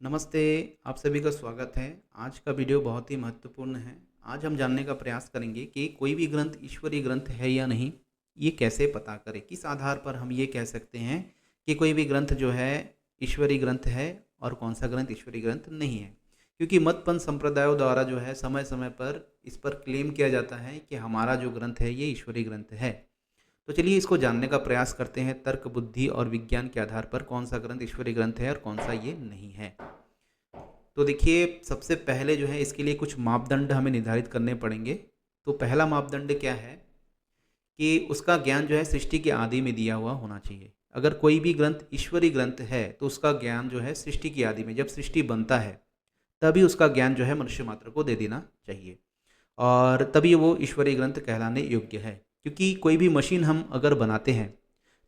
नमस्ते, आप सभी का स्वागत है। आज का वीडियो बहुत ही महत्वपूर्ण है। आज हम जानने का प्रयास करेंगे कि कोई भी ग्रंथ ईश्वरीय ग्रंथ है या नहीं, ये कैसे पता करें? किस आधार पर हम ये कह सकते हैं कि कोई भी ग्रंथ जो है ईश्वरीय ग्रंथ है और कौन-सा ग्रंथ ईश्वरीय ग्रंथ नहीं है? क्योंकि मतपंथ संप्रदायों द्वारा जो है समय-समय पर इस पर क्लेम किया जाता है कि हमारा जो ग्रंथ है ये ईश्वरीय ग्रंथ है। तो चलिए इसको जानने का प्रयास करते हैं तर्क, बुद्धि और विज्ञान के आधार पर कौन-सा ग्रंथ ईश्वरीय ग्रंथ है और कौन-सा ये नहीं है। तो देखिए, सबसे पहले जो है इसके लिए कुछ मापदंड हमें निर्धारित करने पड़ेंगे। तो पहला मापदंड क्या है कि उसका ज्ञान जो है सृष्टि के आदि में दिया हुआ होना चाहिए। अगर कोई भी ग्रंथ ईश्वरीय ग्रंथ है तो उसका ज्ञान जो है सृष्टि की आदि में, जब सृष्टि बनता है तभी उसका ज्ञान जो है मनुष्य मात्र को दे देना चाहिए और तभी वो ईश्वरीय ग्रंथ कहलाने योग्य है। क्योंकि कोई भी मशीन हम अगर बनाते हैं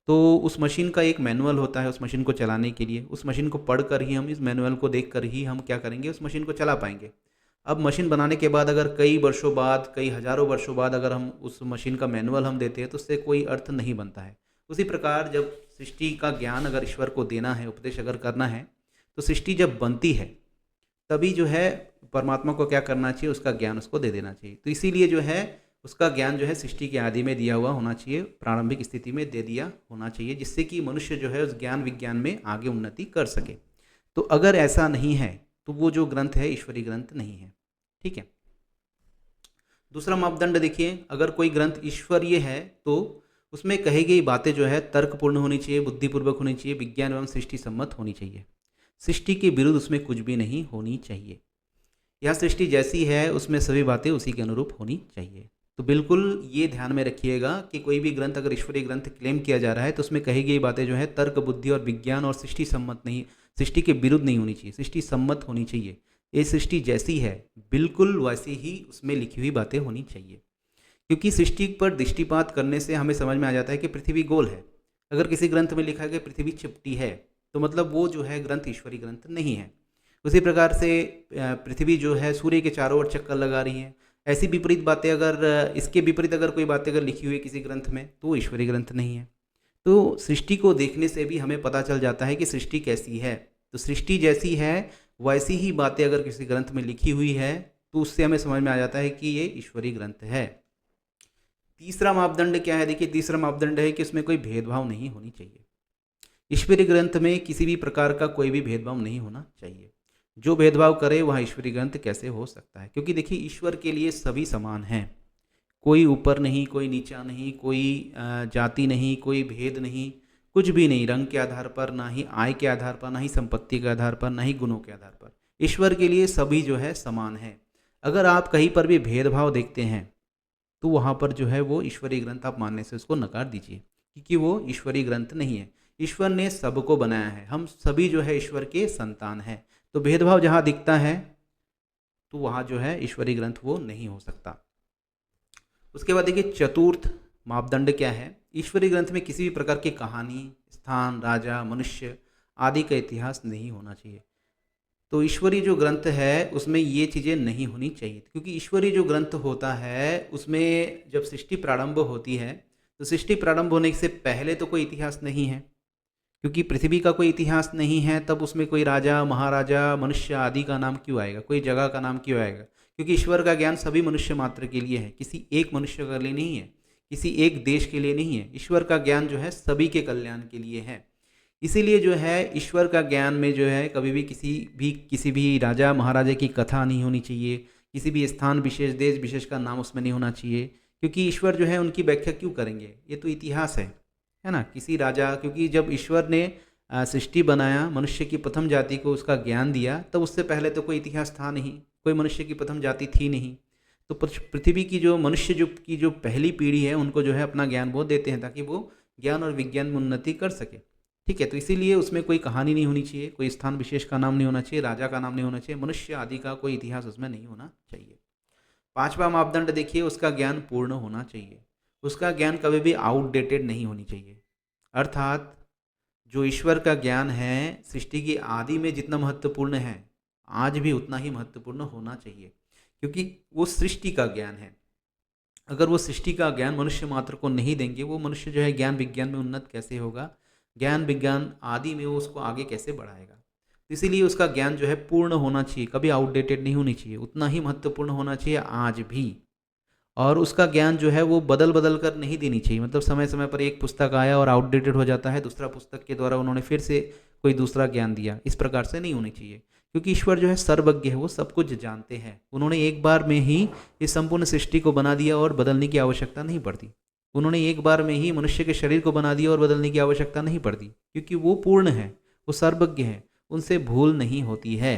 तो उस मशीन का एक मैनुअल होता है उस मशीन को चलाने के लिए। उस मशीन को पढ़कर ही हम, इस मैनुअल को देखकर ही हम क्या करेंगे, उस मशीन को चला पाएँगे। अब मशीन बनाने के बाद अगर कई वर्षों बाद, कई हज़ारों वर्षों बाद अगर हम उस मशीन का मैनुअल हम देते हैं तो उससे कोई अर्थ नहीं बनता है। उसी प्रकार जब सृष्टि का ज्ञान अगर ईश्वर को देना है, उपदेश अगर करना है, तो सृष्टि जब बनती है तभी जो है परमात्मा को क्या करना चाहिए, उसका ज्ञान उसको दे देना चाहिए। तो इसीलिए जो है उसका ज्ञान जो है सृष्टि के आदि में दिया हुआ होना चाहिए, प्रारंभिक स्थिति में दे दिया होना चाहिए, जिससे कि मनुष्य जो है उस ज्ञान विज्ञान में आगे उन्नति कर सके। तो अगर ऐसा नहीं है तो वो जो ग्रंथ है ईश्वरीय ग्रंथ नहीं है। ठीक है। दूसरा मापदंड देखिए, अगर कोई ग्रंथ ईश्वरीय है तो उसमें कही गई बातें जो है तर्कपूर्ण होनी चाहिए, बुद्धिपूर्वक होनी चाहिए, विज्ञान एवं सृष्टि सम्मत होनी चाहिए। सृष्टि के विरुद्ध उसमें कुछ भी नहीं होनी चाहिए। यह सृष्टि जैसी है उसमें सभी बातें उसी के अनुरूप होनी चाहिए। तो बिल्कुल ये ध्यान में रखिएगा कि कोई भी ग्रंथ अगर ईश्वरीय ग्रंथ क्लेम किया जा रहा है तो उसमें कही गई बातें जो है तर्क, बुद्धि और विज्ञान और सृष्टि सम्मत नहीं, सृष्टि के विरुद्ध नहीं होनी चाहिए, सृष्टि सम्मत होनी चाहिए। ये सृष्टि जैसी है बिल्कुल वैसी ही उसमें लिखी हुई बातें होनी चाहिए। क्योंकि सृष्टि पर दृष्टिपात करने से हमें समझ में आ जाता है कि पृथ्वी गोल है। अगर किसी ग्रंथ में लिखा है कि पृथ्वी चिपटी है तो मतलब वो जो है ग्रंथ ईश्वरीय ग्रंथ नहीं है। उसी प्रकार से पृथ्वी जो है सूर्य के चारों ओर चक्कर लगा रही है। ऐसी विपरीत बातें अगर इसके विपरीत अगर कोई बातें अगर लिखी हुई है किसी ग्रंथ में तो वो ईश्वरीय ग्रंथ नहीं है। तो सृष्टि को देखने से भी हमें पता चल जाता है कि सृष्टि कैसी है। तो सृष्टि जैसी है वैसी ही बातें अगर किसी ग्रंथ में लिखी हुई है तो उससे हमें समझ में आ जाता है कि ये ईश्वरीय ग्रंथ है। तीसरा मापदंड क्या है? देखिए, तीसरा मापदंड है कि उसमें कोई भेदभाव नहीं होनी चाहिए। ईश्वरीय ग्रंथ में किसी भी प्रकार का कोई भी भेदभाव नहीं होना चाहिए। जो भेदभाव करे वह ईश्वरीय ग्रंथ कैसे हो सकता है? क्योंकि देखिए, ईश्वर के लिए सभी समान हैं। कोई ऊपर नहीं, कोई नीचा नहीं, कोई जाति नहीं, कोई भेद नहीं, कुछ भी नहीं। रंग के आधार पर, ना ही आय के आधार पर, ना ही संपत्ति के आधार पर, ना ही गुणों के आधार पर। ईश्वर के लिए सभी जो है समान है। अगर आप कहीं पर भी भेदभाव देखते हैं तो वहाँ पर जो है वो ईश्वरीय ग्रंथ आप मानने से उसको नकार दीजिए, क्योंकि वो ईश्वरीय ग्रंथ नहीं है। ईश्वर ने सबको बनाया है, हम सभी जो है ईश्वर के संतान हैं। तो भेदभाव जहाँ दिखता है तो वहाँ जो है ईश्वरीय ग्रंथ वो नहीं हो सकता। उसके बाद देखिए, चतुर्थ मापदंड क्या है? ईश्वरीय ग्रंथ में किसी भी प्रकार की कहानी, स्थान, राजा, मनुष्य आदि का इतिहास नहीं होना चाहिए। तो ईश्वरीय जो ग्रंथ है उसमें ये चीज़ें नहीं होनी चाहिए, क्योंकि ईश्वरीय जो ग्रंथ होता है उसमें जब सृष्टि प्रारंभ होती है तो सृष्टि प्रारंभ होने से पहले तो कोई इतिहास नहीं है। क्योंकि पृथ्वी का कोई इतिहास नहीं है तब उसमें कोई राजा, महाराजा, मनुष्य आदि का नाम क्यों आएगा, कोई जगह का नाम क्यों आएगा? क्योंकि ईश्वर का ज्ञान सभी मनुष्य मात्र के लिए है, किसी एक मनुष्य के लिए नहीं है, किसी एक देश के लिए नहीं है। ईश्वर का ज्ञान जो है सभी के कल्याण के लिए है। इसीलिए जो है ईश्वर का ज्ञान में जो है कभी भी किसी भी राजा महाराजा की कथा नहीं होनी चाहिए, किसी भी स्थान विशेष, देश विशेष का नाम उसमें नहीं होना चाहिए। क्योंकि ईश्वर जो है उनकी व्याख्या क्यों करेंगे, ये तो इतिहास है ना? किसी राजा, क्योंकि जब ईश्वर ने सृष्टि बनाया, मनुष्य की प्रथम जाति को उसका ज्ञान दिया, तब उससे पहले तो कोई इतिहास था नहीं, कोई मनुष्य की प्रथम जाति थी नहीं। तो पृथ्वी की जो मनुष्य जो पहली पीढ़ी है उनको जो है अपना ज्ञान वो देते हैं ताकि वो ज्ञान और विज्ञान में उन्नति कर सके। ठीक है, तो इसीलिए उसमें कोई कहानी नहीं होनी चाहिए, कोई स्थान विशेष का नाम नहीं होना चाहिए, राजा का नाम नहीं होना चाहिए, मनुष्य आदि का कोई इतिहास उसमें नहीं होना चाहिए। पांचवा मापदंड देखिए, उसका ज्ञान पूर्ण होना चाहिए। उसका ज्ञान कभी भी आउटडेटेड नहीं होनी चाहिए। अर्थात जो ईश्वर का ज्ञान है सृष्टि की आदि में जितना महत्वपूर्ण है, आज भी उतना ही महत्वपूर्ण होना चाहिए, क्योंकि वो सृष्टि का ज्ञान है। अगर वो सृष्टि का ज्ञान मनुष्य मात्र को नहीं देंगे, वो मनुष्य जो है ज्ञान विज्ञान में उन्नत कैसे होगा, ज्ञान विज्ञान आदि में वो उसको आगे कैसे बढ़ाएगा? तो इसीलिए उसका ज्ञान जो है पूर्ण होना चाहिए, कभी आउटडेटेड नहीं होनी चाहिए, उतना ही महत्वपूर्ण होना चाहिए आज भी। और उसका ज्ञान जो है वो बदल बदल कर नहीं देनी चाहिए, मतलब समय समय पर एक पुस्तक आया और आउटडेटेड हो जाता है, दूसरा पुस्तक के द्वारा उन्होंने फिर से कोई दूसरा ज्ञान दिया, इस प्रकार से नहीं होनी चाहिए। क्योंकि ईश्वर जो है सर्वज्ञ है, वो सब कुछ जानते हैं। उन्होंने एक बार में ही इस संपूर्ण सृष्टि को बना दिया और बदलने की आवश्यकता नहीं पड़ती। उन्होंने एक बार में ही मनुष्य के शरीर को बना दिया और बदलने की आवश्यकता नहीं पड़ती, क्योंकि वो पूर्ण है, वो सर्वज्ञ है, उनसे भूल नहीं होती है।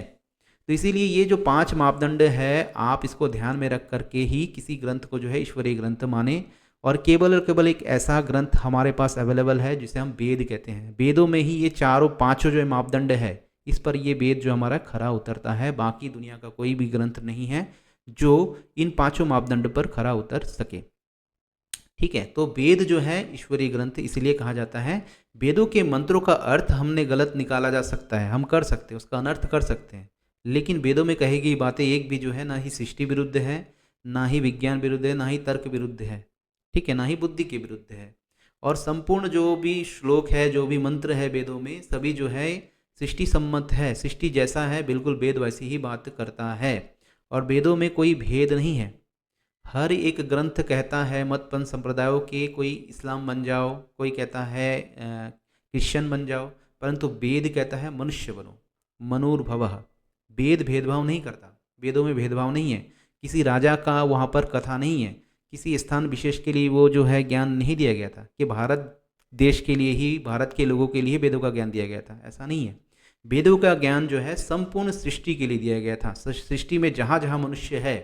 तो इसीलिए ये जो 5 मापदंड है, आप इसको ध्यान में रख करके ही किसी ग्रंथ को जो है ईश्वरीय ग्रंथ माने। और केवल एक ऐसा ग्रंथ हमारे पास अवेलेबल है जिसे हम वेद कहते हैं। वेदों में ही ये चारों पांचों जो मापदंड है, इस पर ये वेद जो हमारा खरा उतरता है। बाकी दुनिया का कोई भी ग्रंथ नहीं है जो इन पांचों मापदंड पर खरा उतर सके। ठीक है, तो वेद जो है ईश्वरीय ग्रंथ इसलिए कहा जाता है। वेदों के मंत्रों का अर्थ हमने गलत निकाला जा सकता है, हम कर सकते हैं, उसका अनर्थ कर सकते हैं, लेकिन वेदों में कही गई बातें एक भी जो है ना ही सृष्टि विरुद्ध है, ना ही विज्ञान विरुद्ध है, ना ही तर्क विरुद्ध है, ठीक है, ना ही बुद्धि के विरुद्ध है। और संपूर्ण जो भी श्लोक है, जो भी मंत्र है वेदों में, सभी जो है सृष्टि सम्मत है। सृष्टि जैसा है बिल्कुल वेद वैसी ही बात करता है, और वेदों में कोई भेद नहीं है। हर एक ग्रंथ कहता है मतपंथ संप्रदायों के, कोई इस्लाम बन जाओ, कोई कहता है क्रिश्चियन बन जाओ, परंतु वेद कहता है मनुष्य बनो, मनुर्भवः। वेद भेदभाव नहीं करता, वेदों में भेदभाव नहीं है। किसी राजा का वहाँ पर कथा नहीं है, किसी स्थान विशेष के लिए वो जो है ज्ञान नहीं दिया गया था कि भारत देश के लिए ही, भारत के लोगों के लिए वेदों का ज्ञान दिया गया था, ऐसा नहीं है। वेदों का ज्ञान जो है संपूर्ण सृष्टि के लिए दिया गया था। सृष्टि में जहाँ जहाँ मनुष्य है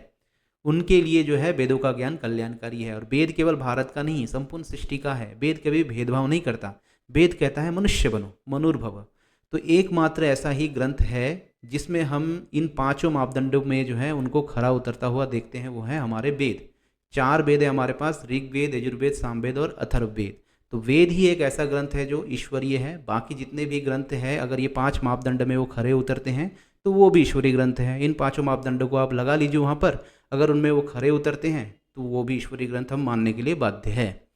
उनके लिए जो है वेदों का ज्ञान कल्याणकारी है। और वेद केवल भारत का नहीं, संपूर्ण सृष्टि का है। वेद कभी भेदभाव नहीं करता, वेद कहता है मनुष्य बनो, मनुर्भव। तो एकमात्र ऐसा ही ग्रंथ है जिसमें हम इन पांचों मापदंडों में जो है उनको खरा उतरता हुआ देखते हैं, वो है हमारे वेद। 4 वेद है हमारे पास, ऋग्वेद, यजुर्वेद, सामवेद और अथर्ववेद। तो वेद ही एक ऐसा ग्रंथ है जो ईश्वरीय है। बाकी जितने भी ग्रंथ हैं, अगर ये 5 मापदंड में वो खरे उतरते हैं तो वो भी ईश्वरीय ग्रंथ है। इन पांचों मापदंडों को आप लगा लीजिए वहाँ पर, अगर उनमें वो खरे उतरते हैं तो वो भी ईश्वरीय ग्रंथ हम मानने के लिए बाध्य है।